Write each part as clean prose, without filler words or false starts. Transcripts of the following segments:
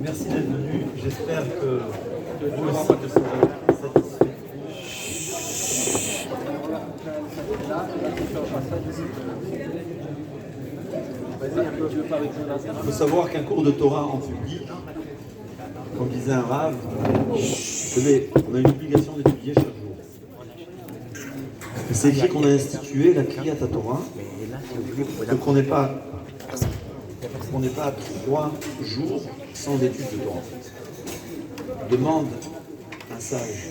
Merci d'être venu. J'espère que vous aussi vous serez satisfait. Il faut savoir qu'un cours de Torah en public, comme disait un rave, vous savez, on a une obligation d'étudier chaque jour. C'est écrit qu'on a institué la Kriyat Torah, donc on n'est pas à 3 jours sans étude de Torah. Demande un sage.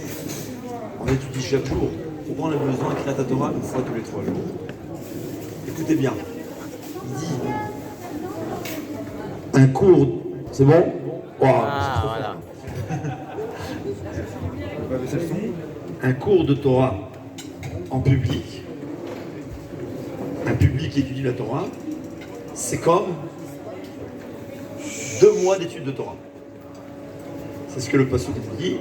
On étudie chaque jour. Pourquoi on a besoin de Kriyat Torah une fois tous les 3 jours? Écoutez bien. Il dit un cours. C'est bon? Wow, voilà. Un cours de Torah en public, un public qui étudie la Torah, c'est comme 2 mois d'études de Torah. C'est ce que le passouk dit.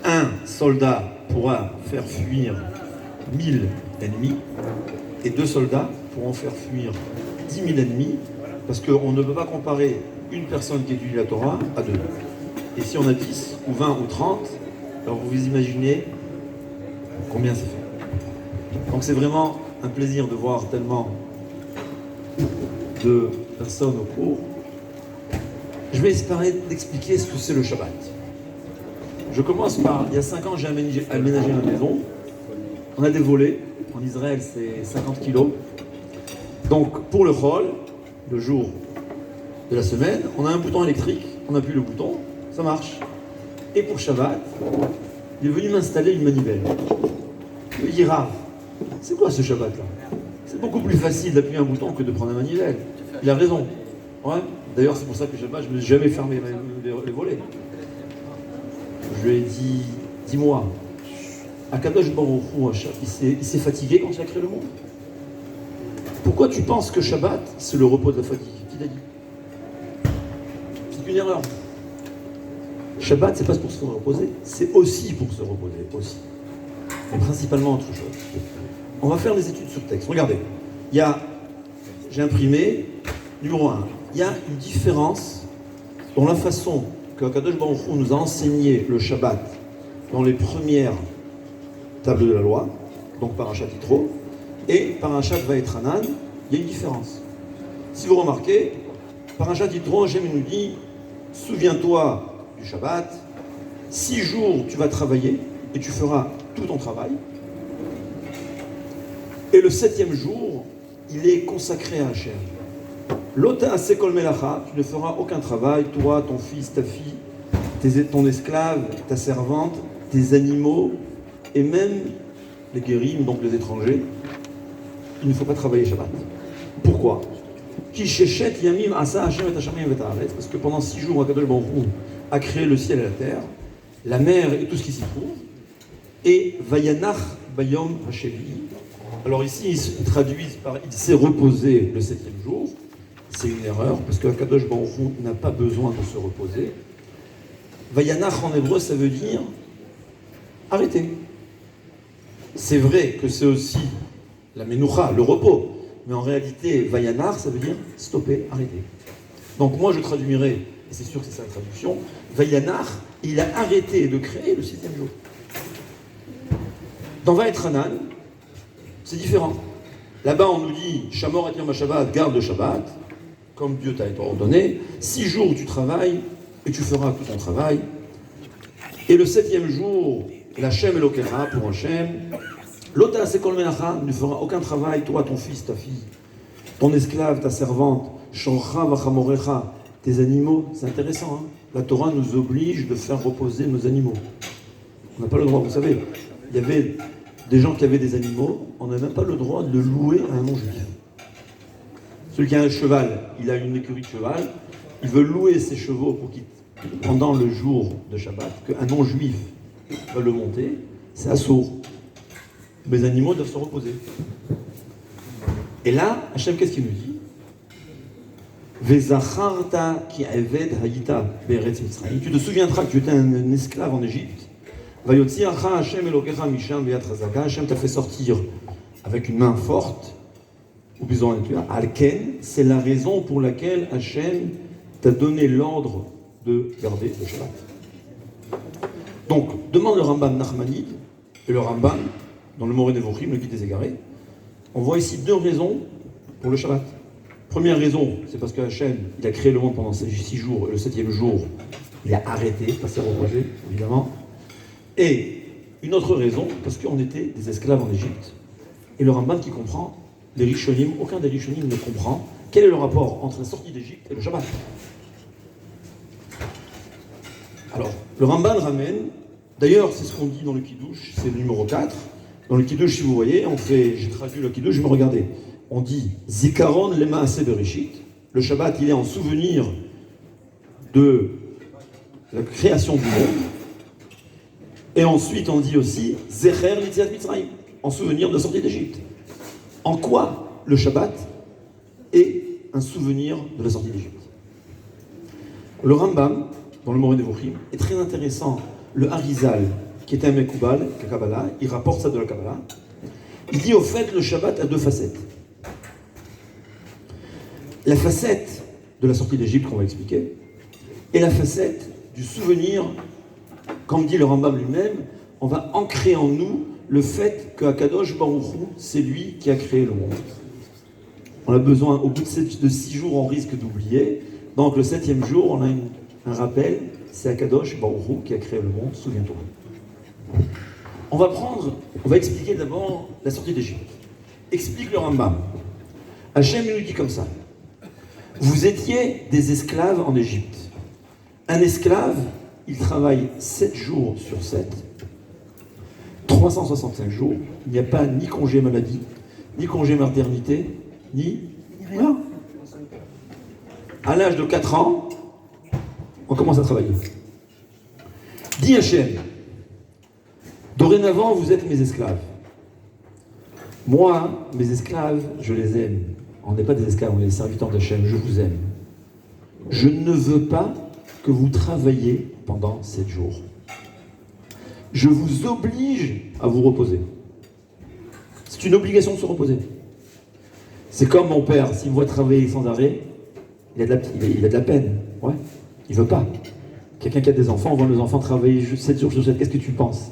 Un soldat pourra faire fuir 1000 ennemis et 2 soldats pourront faire fuir 10 000 ennemis, parce qu'on ne peut pas comparer une personne qui étudie la Torah à 2. Et si on a 10 ou 20 ou 30, alors vous imaginez combien ça fait. Donc c'est vraiment un plaisir de voir tellement de personnes au cours. Je vais essayer d'expliquer ce que c'est le Shabbat. Je commence par, il y a 5 ans, j'ai aménagé ma maison. On a des volets. En Israël, c'est 50 kilos. Donc, pour le Chol, le jour de la semaine, on a un bouton électrique. On appuie le bouton, ça marche. Et pour Shabbat, il est venu m'installer une manivelle. Je me dis, Rav, c'est quoi ce Shabbat-là? C'est beaucoup plus facile d'appuyer un bouton que de prendre un manivelle. Il a raison. Ouais. D'ailleurs, c'est pour ça que Shabbat, je ne me suis jamais fermé les volets. Je lui ai dit, dis-moi, Akadosh Baruch Hu, il s'est fatigué quand il a créé le monde. Pourquoi tu penses que Shabbat, c'est le repos de la fatigue? Qui t'a dit? C'est une erreur. Shabbat, c'est pas pour se reposer, c'est aussi pour se reposer, aussi. Mais principalement autre chose. On va faire des études sur texte. Regardez, j'ai imprimé, numéro 1, il y a une différence dans la façon que Akadosh Baruch Hu nous a enseigné le Shabbat dans les premières tables de la loi, donc Parashat Yitro, et Parashat Vaetranan, il y a une différence. Si vous remarquez, Parashat Yitro, Hachem nous dit, souviens-toi du Shabbat, 6 jours tu vas travailler et tu feras tout ton travail, et le 7e jour, il est consacré à Hachem. L'ota sekol melacha, tu ne feras aucun travail, toi, ton fils, ta fille, ton esclave, ta servante, tes animaux, et même les guérim, donc les étrangers. Il ne faut pas travailler Shabbat. Pourquoi? Parce que pendant 6 jours, Akadosh Baruch Hu a créé le ciel et la terre, la mer et tout ce qui s'y trouve, et Vayanach Bayom Hashevi. Alors ici, ils traduisent par il s'est reposé le 7e jour. C'est une erreur, parce que Akadosh Baruch Hu n'a pas besoin de se reposer. Vayanach en hébreu, ça veut dire arrêter. C'est vrai que c'est aussi la menoucha, le repos, mais en réalité, Vayanach, ça veut dire stopper, arrêter. Donc moi, je traduirais, et c'est sûr que c'est ça la traduction, Vayanach, il a arrêté de créer le 7e jour. Dans Vaetranan, c'est différent. Là-bas, on nous dit Shamor et Yom Shabbat, garde le Shabbat, comme Dieu t'a ordonné. 6 jours tu travailles et tu feras tout ton travail. Et le 7e jour, l'Hachem Elokecha pour Hachem. L'Ota Sekol Melacha ne fera aucun travail, toi, ton fils, ta fille, ton esclave, ta servante, Shorcha Vachamorecha, tes animaux. C'est intéressant, hein? La Torah nous oblige de faire reposer nos animaux. On n'a pas le droit, vous savez. Il y avait des gens qui avaient des animaux, on n'a même pas le droit de le louer à un non-juif. Celui qui a un cheval, il a une écurie de cheval, il veut louer ses chevaux pour qu'il, pendant le jour de Shabbat, qu'un non-juif va le monter, c'est assourd. Les animaux doivent se reposer. Et là, Hachem, qu'est-ce qu'il nous dit? Vezacharta ki eved hayita be'eretz Mitzrayim. Tu te souviendras que tu étais un esclave en Égypte. Vayotziacha Hachem Elokecha misham be'yad chazaka. Hachem t'a fait sortir avec une main forte. Ou plus en Alken, c'est la raison pour laquelle Hachem t'a donné l'ordre de garder le Shabbat. Donc, demande le Ramban Nachmanide et le Ramban, dans le Moreh Nevuchim, le Guide des Égarés, on voit ici deux raisons pour le Shabbat. Première raison, c'est parce que Hachem, il a créé le monde pendant 6 jours, et le 7e jour, il a arrêté, passé au projet, évidemment. Et une autre raison, parce qu'on était des esclaves en Égypte. Et le Ramban qui comprend, les Rishonim, aucun des Rishonim ne comprend quel est le rapport entre la sortie d'Égypte et le Shabbat. Alors, le Ramban ramène, d'ailleurs c'est ce qu'on dit dans le Kiddush, c'est le numéro 4. Dans le Kiddush, si vous voyez, j'ai traduit le Kiddush, je me regardais. On dit Zikaron lema aseh bereshit. Le Shabbat, il est en souvenir de la création du monde. Et ensuite, on dit aussi Zecher l'Yetziat Mitzrayim, en souvenir de la sortie d'Égypte. En quoi le Shabbat est un souvenir de la sortie d'Égypte? Le Rambam, dans le Moreh Nevuchim, est très intéressant. Le Harizal, qui est un Mekoubal, Kabbalah, il rapporte ça de la Kabbalah. Il dit au fait, le Shabbat a deux facettes. La facette de la sortie d'Égypte, qu'on va expliquer, et la facette du souvenir, comme dit le Rambam lui-même, on va ancrer en nous le fait que Akadosh Baruch Hu, c'est lui qui a créé le monde. On a besoin, au bout de 6 jours, on risque d'oublier. Donc le 7e jour, on a un rappel, c'est Akadosh Baruch Hu qui a créé le monde, souviens-toi. On va expliquer d'abord la sortie d'Égypte. Explique le Rambam. Hachem nous dit comme ça. Vous étiez des esclaves en Égypte. Un esclave, il travaille 7 jours sur 7, 365 jours. Il n'y a pas ni congé maladie, ni congé maternité, ni rien. À l'âge de 4 ans, on commence à travailler. Dit Hachem, dorénavant, vous êtes mes esclaves. Moi, mes esclaves, je les aime. On n'est pas des esclaves, on est des serviteurs d'Hachem, je vous aime. Je ne veux pas que vous travailliez pendant 7 jours. Je vous oblige à vous reposer. C'est une obligation de se reposer. C'est comme mon père, s'il me voit travailler sans arrêt, il a de la peine. Ouais. Il veut pas. Quelqu'un qui a des enfants, on voit nos enfants travailler juste 7 jours sur 7. Qu'est-ce que tu penses?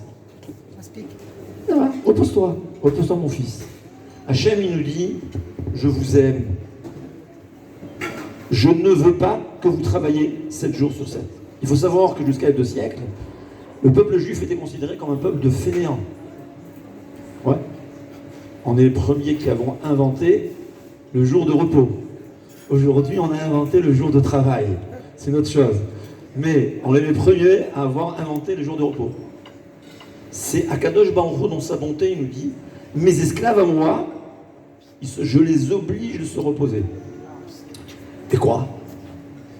Ça va, repose-toi. Repose-toi, mon fils. Hachem, il nous dit, je vous aime. Je ne veux pas que vous travailliez 7 jours sur 7. Il faut savoir que jusqu'à 2 siècles, le peuple juif était considéré comme un peuple de fainéants. Ouais. On est les premiers qui avons inventé le jour de repos. Aujourd'hui, on a inventé le jour de travail. C'est une autre chose. Mais on est les premiers à avoir inventé le jour de repos. C'est Akadosh Baruch Hu, dans sa bonté, il nous dit, mes esclaves à moi, je les oblige de se reposer. Et quoi?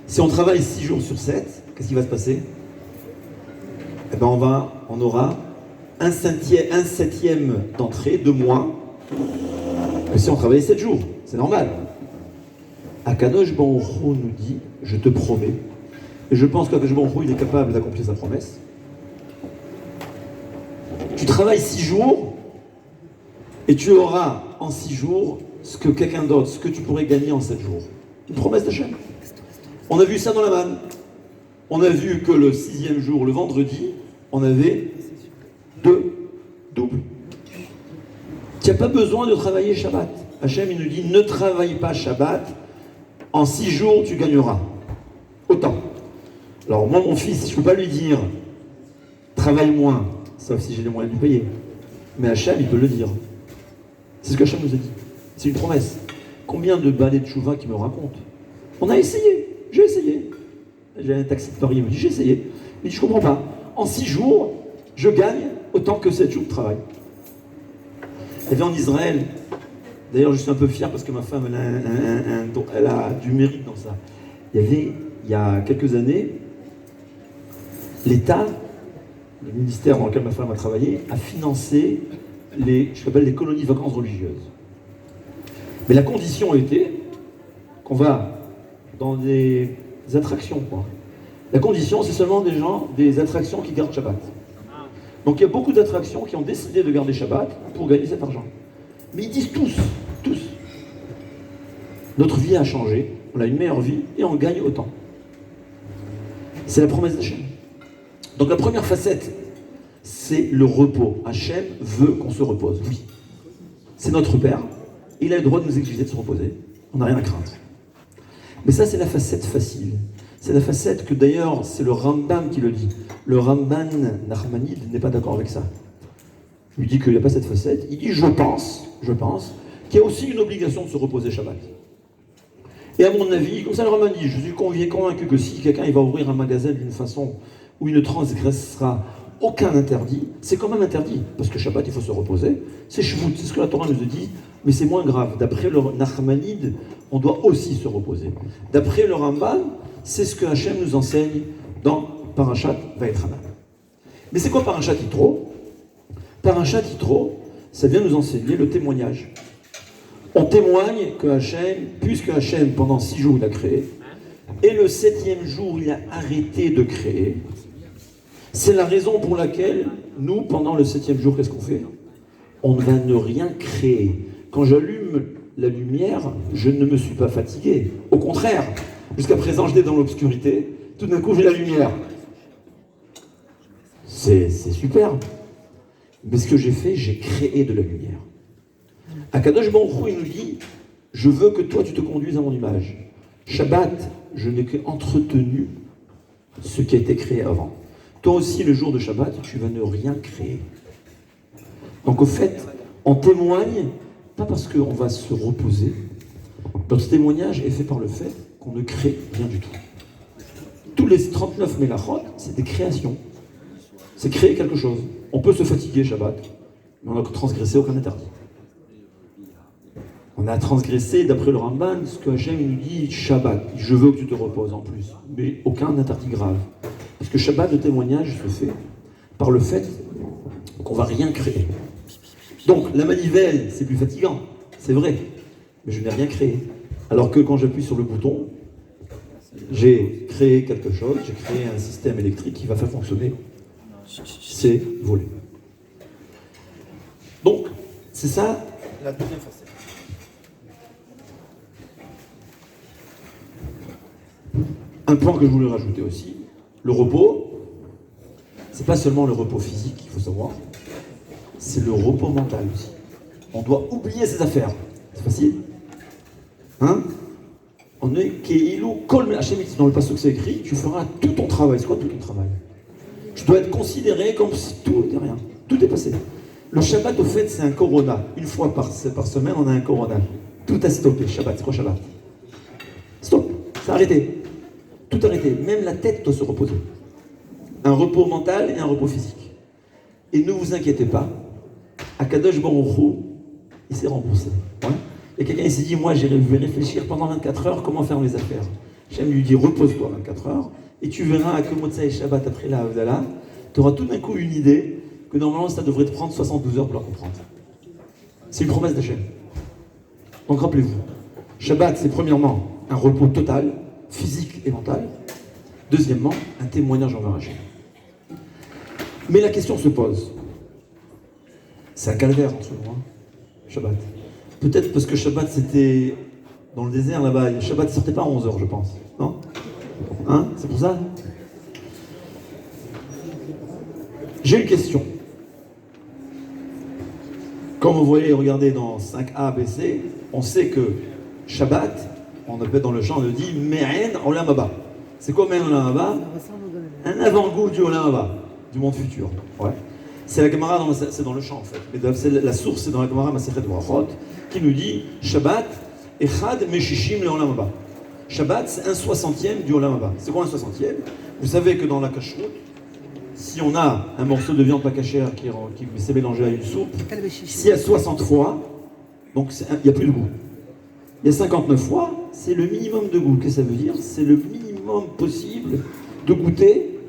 Si on travaille 6 jours sur 7, qu'est-ce qui va se passer? Eh ben on aura un septième d'entrée de moins que si on travaillait 7 jours. C'est normal. Akadosh Baruch Hu nous dit, je te promets, et je pense qu'Akadosh Baruch Hu, il est capable d'accomplir sa promesse. Tu travailles 6 jours, et tu auras en 6 jours ce que quelqu'un d'autre, ce que tu pourrais gagner en 7 jours. Une promesse d'Hachem. On a vu ça dans la manne. On a vu que le 6e jour, le vendredi, on avait 2 doubles. Tu n'as pas besoin de travailler Shabbat. Hachem, il nous dit, ne travaille pas Shabbat. En 6 jours, tu gagneras. Autant. Alors moi, mon fils, je ne peux pas lui dire, travaille moins, sauf si j'ai les moyens de lui payer. Mais Hachem, il peut le dire. C'est ce que Hachem nous a dit. C'est une promesse. Combien de balais de chouva qui me racontent? On a essayé. J'ai essayé. J'ai un taxi de Paris, il me dit, j'ai essayé. Il dit, je comprends pas. En 6 jours, je gagne autant que 7 jours de travail. Et bien en Israël, d'ailleurs je suis un peu fier parce que ma femme, elle a du mérite dans ça. Il y a quelques années, l'État, le ministère dans lequel ma femme a travaillé, a financé les colonies de vacances religieuses. Mais la condition était qu'on va dans des attractions, quoi. La condition, c'est seulement des attractions qui gardent Shabbat. Donc il y a beaucoup d'attractions qui ont décidé de garder Shabbat pour gagner cet argent. Mais ils disent tous, notre vie a changé, on a une meilleure vie et on gagne autant. C'est la promesse d'Hachem. Donc la première facette, c'est le repos. Hachem veut qu'on se repose, oui. C'est notre Père, il a le droit de nous exiger de se reposer. On n'a rien à craindre. Mais ça, c'est la facette facile. C'est la facette que d'ailleurs, c'est le Rambam qui le dit. Le Ramban Nachmanide n'est pas d'accord avec ça. Il dit qu'il n'y a pas cette facette. Il dit, je pense qu'il y a aussi une obligation de se reposer Shabbat. Et à mon avis, comme ça le Rambam dit, je suis convaincu que si quelqu'un il va ouvrir un magasin d'une façon où il ne transgressera aucun interdit, c'est quand même interdit. Parce que Shabbat, il faut se reposer. C'est Shvut, c'est ce que la Torah nous dit, mais c'est moins grave. D'après le Nachmanide, on doit aussi se reposer. D'après le Rambam, c'est ce que Hachem nous enseigne dans Parashat Vayetrana. Mais c'est quoi Parashat Yitro? Parashat Yitro, ça vient nous enseigner le témoignage. On témoigne que Hachem, puisque Hachem, pendant 6 jours, il a créé, et le 7e jour, il a arrêté de créer, c'est la raison pour laquelle, nous, pendant le 7e jour, qu'est-ce qu'on fait? On ne va ne rien créer. Quand j'allume la lumière, je ne me suis pas fatigué. Au contraire, jusqu'à présent, j'étais dans l'obscurité, tout d'un coup, j'ai la lumière. C'est super. Mais ce que j'ai fait, j'ai créé de la lumière. Akadosh Baruch Hu, il nous dit, je veux que toi, tu te conduises à mon image. Shabbat, je n'ai qu'entretenu ce qui a été créé avant. Toi aussi, le jour de Shabbat, tu vas ne rien créer. Donc au fait, on témoigne, pas parce qu'on va se reposer, notre témoignage est fait par le fait qu'on ne crée rien du tout. Tous les 39 mélachot, c'est des créations. C'est créer quelque chose. On peut se fatiguer Shabbat, mais on n'a transgressé aucun interdit. On a transgressé, d'après le Ramban, ce que Hachem nous dit, Shabbat, je veux que tu te reposes en plus, mais aucun interdit grave. Parce que Shabbat, le témoignage se fait par le fait qu'on ne va rien créer. Donc, la manivelle, c'est plus fatigant, c'est vrai, mais je n'ai rien créé. Alors que quand j'appuie sur le bouton, j'ai créé quelque chose, j'ai créé un système électrique qui va faire fonctionner ces volets. Donc, c'est ça la deuxième facette. Un point que je voulais rajouter aussi, le repos, c'est pas seulement le repos physique, il faut savoir, c'est le repos mental aussi. On doit oublier ses affaires. C'est facile. Hein? On est Keilou Kol Hachem, dans le passage que c'est écrit, tu feras tout ton travail. C'est quoi tout ton travail? Je dois être considéré comme si tout n'est rien. Tout est passé. Le Shabbat, au fait, c'est un corona. Une fois par semaine, on a un corona. Tout a stoppé. Shabbat, c'est quoi Shabbat? Stop. C'est arrêté. Tout arrêté. Même la tête doit se reposer. Un repos mental et un repos physique. Et ne vous inquiétez pas, Akadosh Baruch Hu, il s'est remboursé. Ouais. Et quelqu'un il s'est dit, moi, je vais réfléchir pendant 24 heures comment faire mes affaires. J'aime lui dire, repose-toi 24 heures, et tu verras que Motzai et Shabbat, après la Havdalah, tu auras tout d'un coup une idée que normalement, ça devrait te prendre 72 heures pour la comprendre. C'est une promesse d'Hachem. Donc rappelez-vous, Shabbat, c'est premièrement un repos total, physique et mental. Deuxièmement, un témoignage envers Hachem. Mais la question se pose. C'est un calvaire en ce moment, Shabbat. Peut-être parce que Shabbat c'était dans le désert là-bas. Shabbat ne sortait pas à 11h, je pense. Non? Hein? C'est pour ça? J'ai une question. Comme vous voyez, regardez dans 5a, b, c, on sait que Shabbat, on appelle dans le chant, on le dit Me'en Olam Haba. C'est quoi Me'en Olam Haba? Un avant-goût du Olam Haba, du monde futur. Ouais. C'est la Gemara, c'est dans le chant en fait. Mais la source, c'est dans la Gemara Masechet Brachot, qui nous dit Shabbat, Echad Meshishim le Olam Haba. Shabbat, c'est 1/60e du Olam Haba. C'est quoi 1/60e? Vous savez que dans la kashrut, si on a un morceau de viande pas cachère qui s'est mélangé à une soupe, s'il y a 60 fois, donc il n'y a plus de goût. Il y a 59 fois, c'est le minimum de goût. Qu'est-ce que ça veut dire? C'est le minimum possible de goûter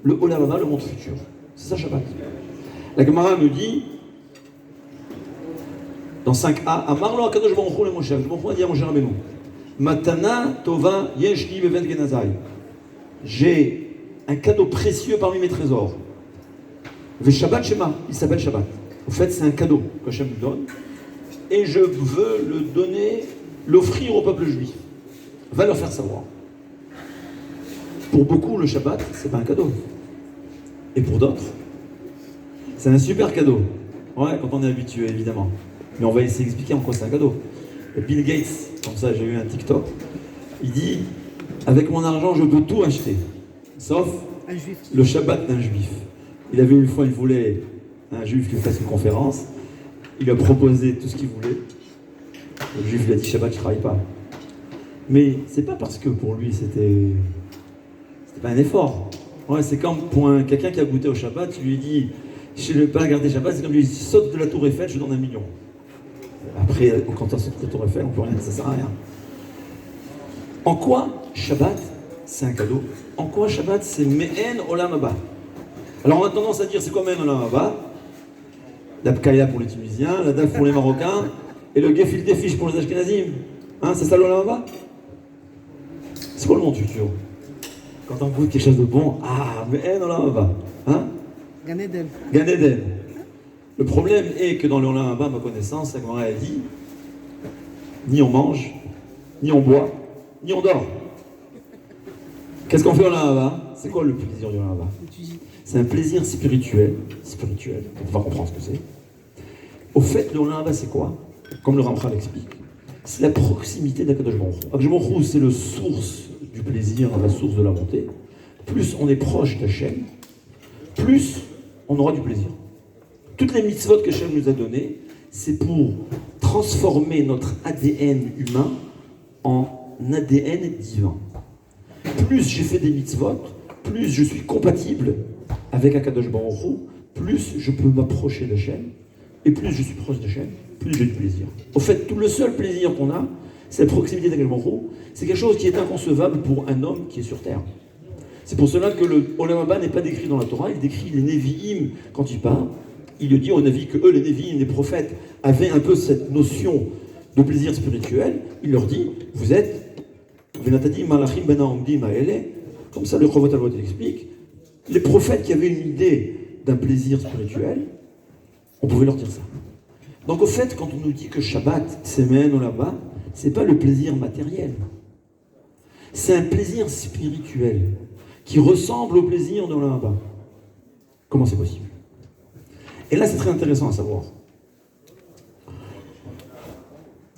le Olam Haba, le monde futur. C'est ça Shabbat. La Gemara nous dit, dans 5a, Amarlo Akadosh Baruch Hu le Moshe, Baruch Hu a dit à Moshe Rabbeinu, Matana Tova Yeshli Bevet Genazai. J'ai un cadeau précieux parmi mes trésors. Ve Shabbat Shema, il s'appelle Shabbat. En fait, c'est un cadeau qu'Hachem nous donne, et je veux le donner, l'offrir au peuple juif. Va leur faire savoir. Pour beaucoup, le Shabbat, c'est pas un cadeau. Et pour d'autres, c'est un super cadeau. Ouais, quand on est habitué, évidemment. Mais on va essayer d'expliquer en quoi c'est un cadeau. Et Bill Gates, comme ça, j'ai eu un TikTok, il dit, avec mon argent, je peux tout acheter, sauf le Shabbat d'un juif. Il avait une fois, il voulait un juif qui fasse une conférence, il lui a proposé tout ce qu'il voulait. Le juif lui a dit, Shabbat, je ne travaille pas. Mais c'est pas parce que pour lui, c'était pas un effort. Ouais, c'est comme pour quelqu'un qui a goûté au Shabbat, tu lui dis, je ne vais pas garder Shabbat, c'est comme lui dit, saute de la tour Eiffel, je te donne 1 million. Après, quand on saute de la tour Eiffel, on peut rien, ça sert à rien. En quoi Shabbat, c'est un cadeau? En quoi Shabbat, c'est Me'en Olam Haba? Alors on a tendance à dire, c'est quoi Me'en Olam Haba? La Bkaya pour les Tunisiens, la Daf pour les Marocains, et le Gefilte Fish pour les Ashkenazim. Hein, c'est ça l'Olam Haba? C'est quoi le monde futur? Quand on goûte quelque chose de bon, Me'en Olam Haba. Hein? Gan Eden. Gan Eden. Le problème est que dans le Olam Haba, à ma connaissance, la Gemara a dit, ni on mange, ni on boit, ni on dort. Qu'est-ce qu'on fait au Olam Haba? C'est quoi le plaisir du Olam Haba? C'est un plaisir spirituel. On va comprendre ce que c'est. Au fait, le Olam Haba, c'est quoi? Comme le Ramchal l'explique. C'est la proximité d'Akadosh Baruch Hu. Akadosh Baruch Hu, c'est la source du plaisir, la source de la bonté. Plus on est proche d'Hachem, plus on aura du plaisir. Toutes les mitzvot que Hachem nous a données, c'est pour transformer notre ADN humain en ADN divin. Plus j'ai fait des mitzvot, plus je suis compatible avec Akadosh Baruch Hu, plus je peux m'approcher d'Hachem, et plus je suis proche d'Hachem, plus j'ai du plaisir. Au fait, tout le seul plaisir qu'on a, c'est la proximité d'Akadosh Baruch Hu. C'est quelque chose qui est inconcevable pour un homme qui est sur terre. C'est pour cela que le Olam Haba n'est pas décrit dans la Torah, il décrit les Nevi'im quand il parle. Il le dit aux Navi que eux, les Nevi'im, les prophètes, avaient un peu cette notion de plaisir spirituel. Il leur dit, vous êtes, comme ça le Chovot HaLevavot explique, les prophètes qui avaient une idée d'un plaisir spirituel, on pouvait leur dire ça. Donc au fait, quand on nous dit que Shabbat, c'est Me'en Olam Haba, c'est pas le plaisir matériel. C'est un plaisir spirituel qui ressemble au plaisir de Olam Haba. Comment c'est possible? Et là, c'est très intéressant à savoir.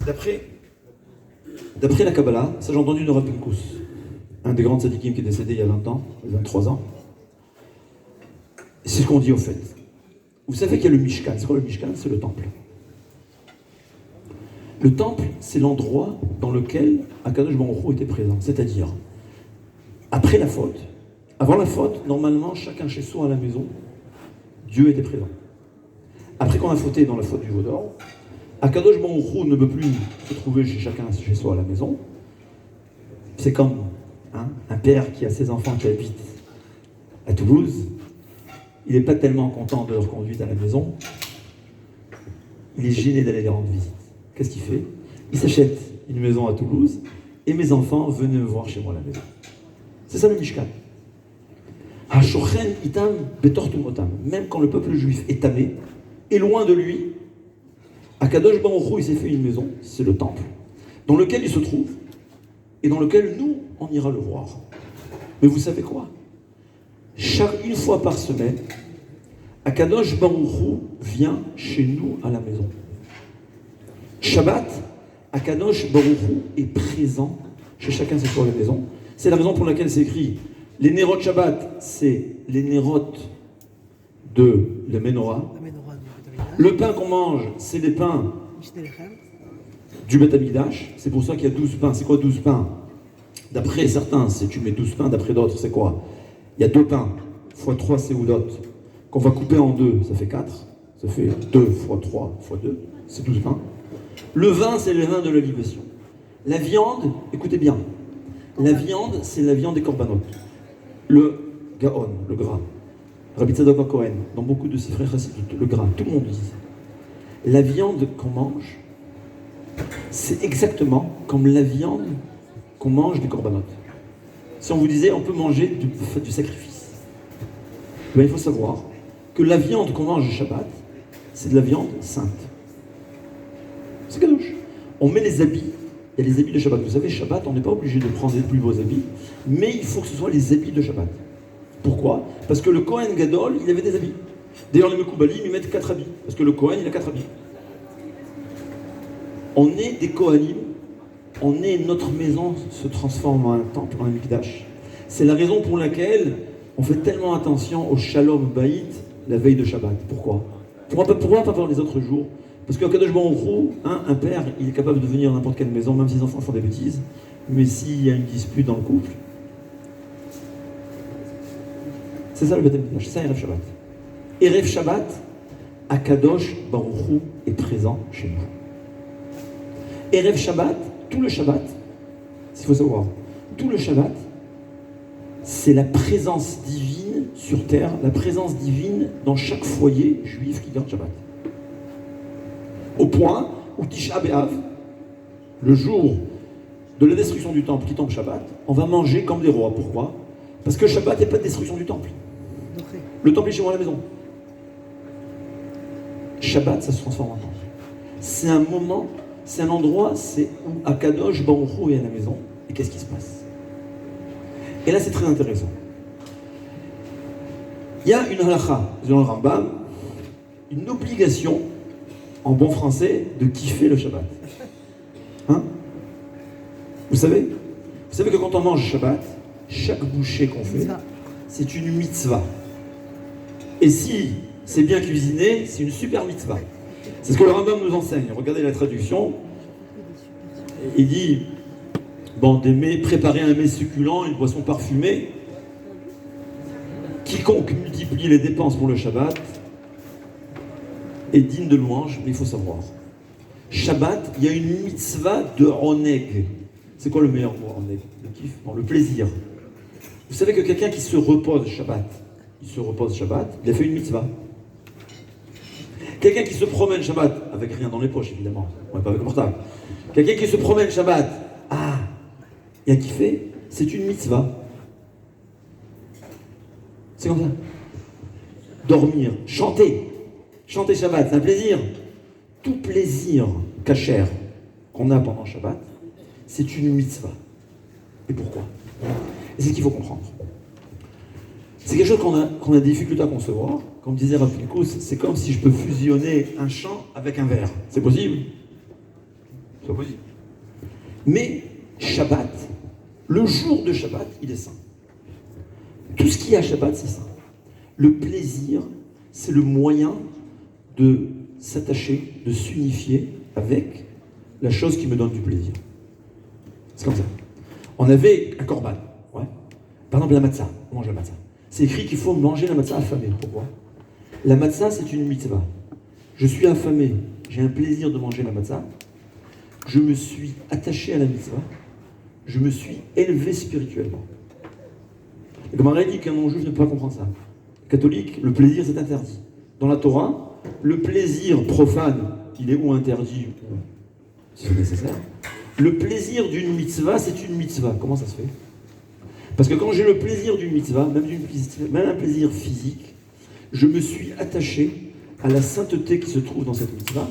D'après la Kabbalah, ça j'ai entendu de Rav Pinkus, un des grands tzadikim qui est décédé il y a 20 ans, 23 ans. C'est ce qu'on dit au fait. Vous savez qu'il y a le Mishkan. C'est quoi le Mishkan? C'est le temple. Le temple, c'est l'endroit dans lequel Akadosh Baruch Hu était présent. C'est-à-dire, après la faute, avant la faute, normalement, chacun chez soi à la maison, Dieu était présent. Après qu'on a fauté dans la faute du veau d'or, Akadosh Baruch Hu ne peut plus se trouver chez chacun chez soi à la maison. C'est comme un père qui a ses enfants qui habitent à Toulouse. Il n'est pas tellement content de leur conduite à la maison. Il est gêné d'aller les rendre visite. Qu'est-ce qu'il fait? Il s'achète une maison à Toulouse et mes enfants venaient me voir chez moi à la maison. C'est ça le Mishkan. Même quand le peuple juif est tamé, et loin de lui, Akadosh Baruch Hu, il s'est fait une maison, c'est le temple, dans lequel il se trouve, et dans lequel nous, on ira le voir. Mais vous savez quoi? Une fois par semaine, Akadosh Baruch Hu vient chez nous à la maison. Shabbat, Akadosh Baruch Hu est présent chez chacun chez soi à la maison. C'est la raison pour laquelle c'est écrit les Nérot Shabbat, c'est les Nérot de la Menorah. Le pain qu'on mange, c'est les pains du Beth Amikdash. C'est pour ça qu'il y a 12 pains. C'est quoi 12 pains? D'après certains, si tu mets 12 pains, d'après d'autres, c'est quoi? Il y a 2 pains, fois 3 séoudotes, qu'on va couper en 2, ça fait 4. Ça fait 2 fois 3 fois 2, c'est 12 pains. Le vin, c'est le vin de la libation. La viande, écoutez bien, la viande, c'est la viande des korbanot. Le gaon, le gras. Rabbi Tzadok Cohen, dans beaucoup de ses frères chassidiques, le gras, tout le monde dit. La viande qu'on mange, c'est exactement comme la viande qu'on mange des korbanot. Si on vous disait, on peut manger du sacrifice. Ben, il faut savoir que la viande qu'on mange au Shabbat, c'est de la viande sainte. C'est kadouche. On met les habits il y a les habits de Shabbat. Vous savez, Shabbat, on n'est pas obligé de prendre les plus beaux habits, mais il faut que ce soit les habits de Shabbat. Pourquoi? Parce que le Kohen Gadol, il avait des habits. D'ailleurs, les Mekoubalim, ils mettent 4 habits, parce que le Kohen, il a 4 habits. On est des Kohanim, notre maison se transforme en un temple, en un mikdash. C'est la raison pour laquelle on fait tellement attention au Shalom Bayit la veille de Shabbat. Pourquoi? Pourquoi pas faire les autres jours? Parce qu'au Kadosh Baruch Hu, un père, il est capable de venir à n'importe quelle maison, même si les enfants font des bêtises, mais s'il y a une dispute dans le couple, c'est ça le Beth Amikdash, c'est ça Erev Shabbat. Erev Shabbat, Akadosh Baruch Hu est présent chez nous. Erev Shabbat, tout le Shabbat, s'il faut savoir, tout le Shabbat, c'est la présence divine sur terre, la présence divine dans chaque foyer juif qui garde Shabbat. Au point où Tisha B'Av, le jour de la destruction du temple qui tombe Shabbat, on va manger comme des rois. Pourquoi? Parce que Shabbat, il n'y a pas de destruction du temple. Le temple est chez moi à la maison. Shabbat, ça se transforme en temple. C'est un moment, c'est un endroit, c'est où Akadosh Baruch Hu est à la maison. Et qu'est-ce qui se passe? Et là, c'est très intéressant. Il y a une halakha, selon le Rambam, une obligation, en bon français, de kiffer le Shabbat. Hein? Vous savez que quand on mange Shabbat, chaque bouchée qu'on fait, c'est une mitzvah. Et si c'est bien cuisiné, c'est une super mitzvah. C'est ce que le Rambam nous enseigne. Regardez la traduction. Il dit, préparer un mets succulent, une boisson parfumée. Quiconque multiplie les dépenses pour le Shabbat est digne de louange, mais il faut savoir. Shabbat, il y a une mitzvah de oneg. C'est quoi le meilleur mot, oneg? Le kiff? Non, le plaisir. Vous savez que quelqu'un qui se repose Shabbat, il a fait une mitzvah. Quelqu'un qui se promène Shabbat, avec rien dans les poches évidemment, on n'est pas avec le portable. Quelqu'un qui se promène Shabbat, il a kiffé, c'est une mitzvah. C'est comme ça. Dormir, chanter Shabbat, c'est un plaisir. Tout plaisir kasher qu'on a pendant Shabbat, c'est une mitzvah. Et pourquoi? Et c'est ce qu'il faut comprendre. C'est quelque chose qu'on a des difficultés à concevoir. Comme disait Rav Pinkus, c'est comme si je peux fusionner un chant avec un verre. C'est possible? C'est pas possible. Mais Shabbat, le jour de Shabbat, il est saint. Tout ce qu'il y a à Shabbat, c'est saint. Le plaisir, c'est le moyen de s'attacher, de s'unifier avec la chose qui me donne du plaisir. C'est comme ça. On avait un korban. Ouais. Par exemple, la matzah. On mange la matzah. C'est écrit qu'il faut manger la matzah affamé. Pourquoi? La matzah, c'est une mitzvah. Je suis affamé, j'ai un plaisir de manger la matzah. Je me suis attaché à la mitzvah. Je me suis élevé spirituellement. Et comme on a dit qu'un non-juif ne peut pas comprendre ça. Catholique, le plaisir, c'est interdit. Dans la Torah, le plaisir profane, il est ou interdit, si c'est nécessaire. Le plaisir d'une mitzvah, c'est une mitzvah. Comment ça se fait? Parce que quand j'ai le plaisir d'une mitzvah, même un plaisir physique, je me suis attaché à la sainteté qui se trouve dans cette mitzvah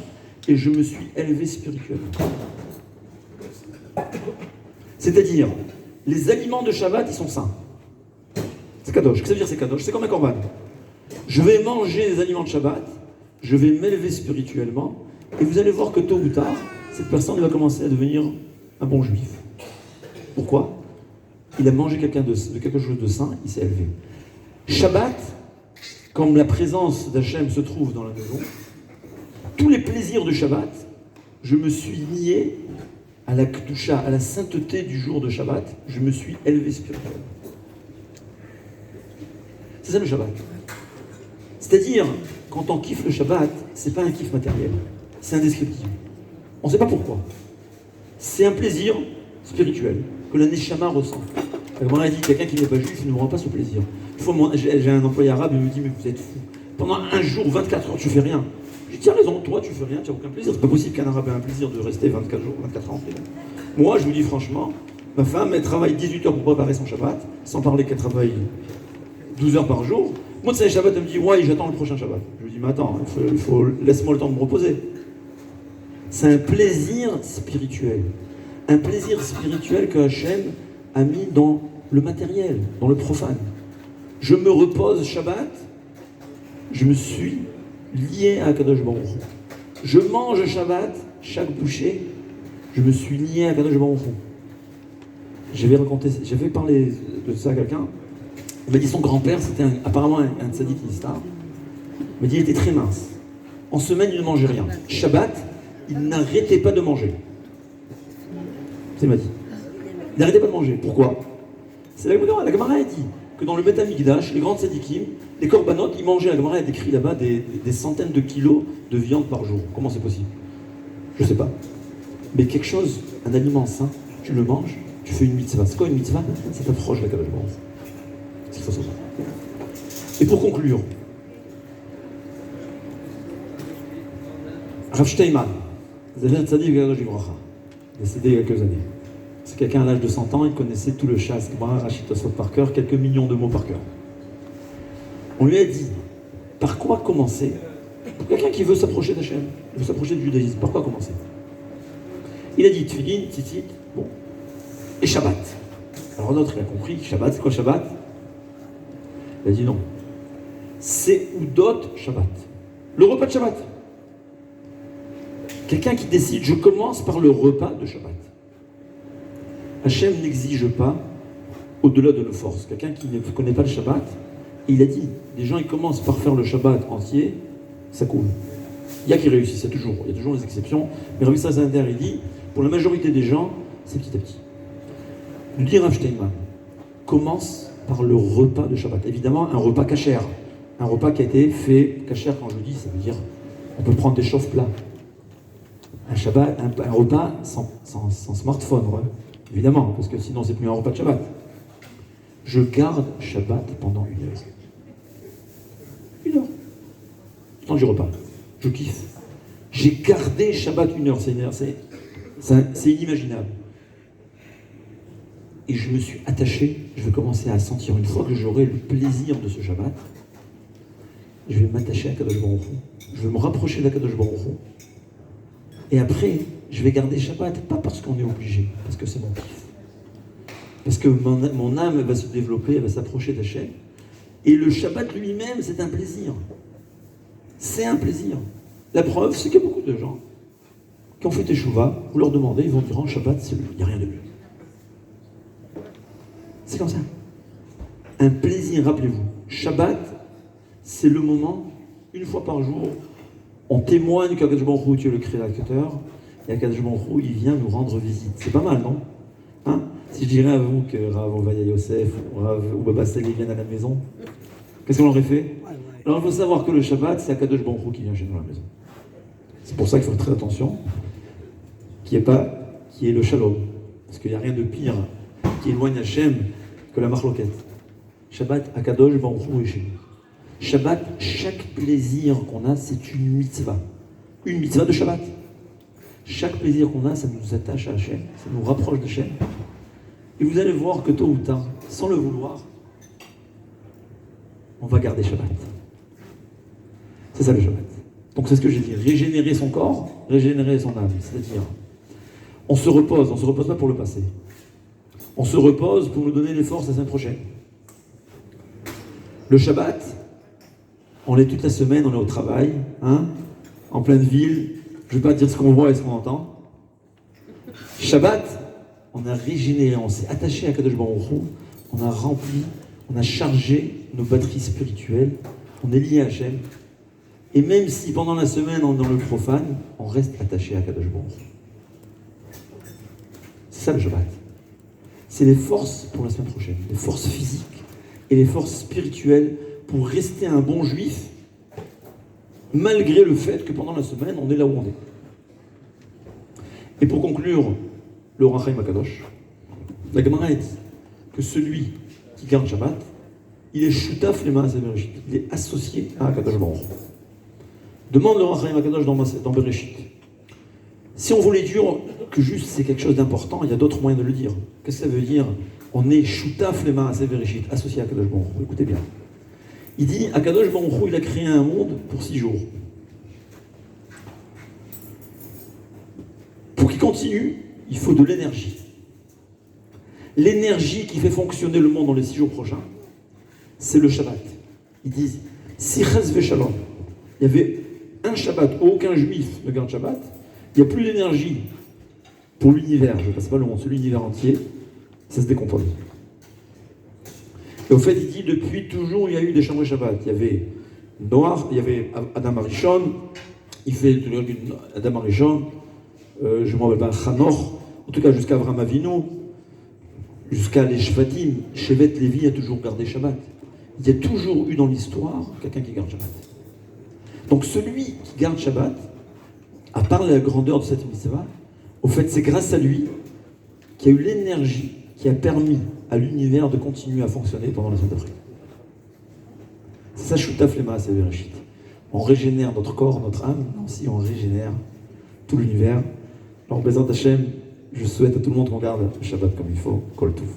et je me suis élevé spirituellement. C'est-à-dire, les aliments de Shabbat, ils sont saints. C'est kadosh. Qu'est-ce que ça veut dire c'est kadosh? C'est comme un korban. Je vais manger des aliments de Shabbat, je vais m'élever spirituellement et vous allez voir que tôt ou tard, cette personne va commencer à devenir un bon juif. Pourquoi? Il a mangé quelque chose de saint, il s'est élevé. Shabbat, comme la présence d'Hachem se trouve dans la maison, tous les plaisirs de Shabbat, je me suis lié à la kedusha, à la sainteté du jour de Shabbat, je me suis élevé spirituellement. C'est ça le Shabbat. C'est-à-dire, quand on kiffe le Shabbat, c'est pas un kiff matériel, c'est indescriptible. On ne sait pas pourquoi. C'est un plaisir spirituel que la Neshama ressent. Comme on a dit, quelqu'un qui n'est pas juif ne me rend pas ce plaisir. J'ai un employé arabe, il me dit, mais vous êtes fou. Pendant un jour, 24 heures, tu fais rien. Je dis, tiens raison, toi tu fais rien, tu n'as aucun plaisir. C'est pas possible qu'un arabe ait un plaisir de rester 24 jours, 24 ans. Moi, je vous dis franchement, ma femme, elle travaille 18 heures pour préparer son Shabbat, sans parler qu'elle travaille 12 heures par jour. Moi, de Shabbat, elle me dit, ouais, j'attends le prochain Shabbat. Je lui dis, mais attends, laisse-moi le temps de me reposer. C'est un plaisir spirituel. Un plaisir spirituel que Hachem a mis dans le matériel, dans le profane. Je me repose Shabbat, je me suis lié à Kadosh Baruch Hu. Je mange Shabbat, chaque bouchée, je me suis lié à Kadosh Baruch Hu. J'avais parlé de ça à quelqu'un. Il m'a dit son grand-père, c'était apparemment un tzaddik nistar. Il m'a dit qu'il était très mince. En semaine, il ne mangeait rien. Shabbat, il n'arrêtait pas de manger. C'est m'a dit. Il n'arrêtait pas de manger. Pourquoi? C'est la Gemara dit que dans le Beth Amikdash, les grands tzaddikim, les korbanot, ils mangeaient, la Gemara a décrit là-bas des centaines de kilos de viande par jour. Comment c'est possible? Je ne sais pas. Mais quelque chose, un aliment sain, tu le manges, tu fais une mitzvah. C'est quoi une mitzvah? Ça t'approche la Kadosh Baruch Hu. C'est ce qu'il faut savoir. Et pour conclure, Rav Steinman, Zecher Tzadik V'Kadosh Livracha, décédé il y a quelques années. C'est quelqu'un à l'âge de 100 ans, il connaissait tout le Shas, Gemara, Rashi, Tosfot par cœur, quelques millions de mots par cœur. On lui a dit, par quoi commencer? Pour quelqu'un qui veut s'approcher d'Hachem, veut s'approcher du judaïsme, par quoi commencer? Il a dit Tfilin, Tzitzit, bon, et Shabbat. Alors l'autre, il a compris, Shabbat, c'est quoi Shabbat? Il a dit non. C'est Udot Shabbat. Le repas de Shabbat. Quelqu'un qui décide, je commence par le repas de Shabbat. Hachem n'exige pas au-delà de nos forces. Quelqu'un qui ne connaît pas le Shabbat, il a dit, les gens ils commencent par faire le Shabbat entier, ça coule. Il y a qui réussissent, il y a toujours des exceptions. Mais Rabbi Sazander, il dit, pour la majorité des gens, c'est petit à petit. Nous dit Rav Steinman, commence par le repas de Shabbat. Évidemment, un repas kasher. Un repas qui a été fait kasher, quand je dis, ça veut dire on peut prendre des chauffe-plats. Un Shabbat, un repas sans smartphone, ouais. Évidemment, parce que sinon c'est plus un repas de Shabbat. Je garde Shabbat pendant 1 heure. 1 heure. Le temps du repas. Je kiffe. J'ai gardé Shabbat 1 heure, c'est inimaginable. Et je me suis attaché, je vais commencer à sentir, une fois que j'aurai le plaisir de ce Shabbat, je vais m'attacher à Kadosh Baruch Hu. Je vais me rapprocher de Kadosh Baruch Hu. Et après, je vais garder Shabbat, pas parce qu'on est obligé, parce que c'est mon kiff. Parce que mon âme va se développer, elle va s'approcher d'Hachem. Et le Shabbat lui-même, c'est un plaisir. C'est un plaisir. La preuve, c'est qu'il y a beaucoup de gens qui ont fait Teshuvah, vous leur demandez, ils vont dire en Shabbat, c'est lui, il n'y a rien de mieux. C'est comme ça. Un plaisir, rappelez-vous. Shabbat, c'est le moment, une fois par jour, on témoigne qu'Akadosh Baruch Hu, tu es le créateur, et Akadosh Baruch Hu, il vient nous rendre visite. C'est pas mal, non? Hein? Si je dirais à vous que Rav Ovaya Yosef ou Baba Sali viennent à la maison, qu'est-ce qu'on aurait fait? Alors il faut savoir que le Shabbat, c'est Akadosh Baruch Hu qui vient chez nous à la maison. C'est pour ça qu'il faut faire très attention qu'il y ait le shalom. Parce qu'il n'y a rien de pire qui éloigne Hachem que la marloquette. Shabbat, Akadosh Baruch Hu est chez nous. Shabbat, chaque plaisir qu'on a, c'est une mitzvah. Une mitzvah de Shabbat. Chaque plaisir qu'on a, ça nous attache à Hachem, ça nous rapproche d'Hachem. Et vous allez voir que tôt ou tard, sans le vouloir, on va garder Shabbat. C'est ça le Shabbat. Donc c'est ce que j'ai dit, régénérer son corps, régénérer son âme. C'est-à-dire, on se repose pas pour le passé. On se repose pour nous donner les forces la semaine prochaine. Le Shabbat, on est toute la semaine, on est au travail, hein, en pleine ville. Je ne vais pas dire ce qu'on voit et ce qu'on entend. Shabbat, on a régénéré, on s'est attaché à Kadosh Baruch Hu, on a rempli, on a chargé nos batteries spirituelles, on est lié à Hachem. Et même si pendant la semaine on est dans le profane, on reste attaché à Kadosh Baruch Hu. C'est ça le Shabbat. C'est les forces pour la semaine prochaine, les forces physiques et les forces spirituelles pour rester un bon juif, malgré le fait que pendant la semaine, on est là où on est. Et pour conclure, le Ohr HaChaim HaKadosh, la Gemara dit que celui qui garde Shabbat, il est shutaf les maaseh Bereshit, il est associé à HaKadosh Baruch Hu. Demande le Ohr HaChaim HaKadosh dans Bereshit. Si on voulait dire que juste c'est quelque chose d'important, il y a d'autres moyens de le dire. Qu'est-ce que ça veut dire? On est shutaf les maaseh Bereshit, associé à HaKadosh Baruch Hu. Écoutez bien. Il dit, HaKadosh Baruch Hu, il a créé un monde pour 6 jours. Pour qu'il continue, il faut de l'énergie. L'énergie qui fait fonctionner le monde dans les 6 jours prochains, c'est le Shabbat. Ils disent, si Chas Veshalom, il y avait un Shabbat où aucun juif ne garde Shabbat, il n'y a plus d'énergie pour l'univers, je ne passe pas le monde, c'est l'univers entier, ça se décompose. Et au fait, il dit, depuis toujours, il y a eu des chambres Shabbat. Il y avait Noach, il y avait Adam Arishon, il fait Adam Arishon, je ne me rappelle pas, Hanoch, en tout cas jusqu'à Avraham Avinu, jusqu'à les Shvatim, Shevet Lévi a toujours gardé Shabbat. Il y a toujours eu dans l'histoire quelqu'un qui garde Shabbat. Donc celui qui garde Shabbat, à part la grandeur de cette mitzvah, au fait, c'est grâce à lui qu'il y a eu l'énergie qui a permis à l'univers de continuer à fonctionner pendant la semaine d'après. C'est ça, Shutaf Lema, c'est Bereshit. On régénère notre corps, notre âme, mais aussi on régénère tout l'univers. Alors, Bezrat Hashem, je souhaite à tout le monde qu'on garde le Shabbat comme il faut. Kol Tov.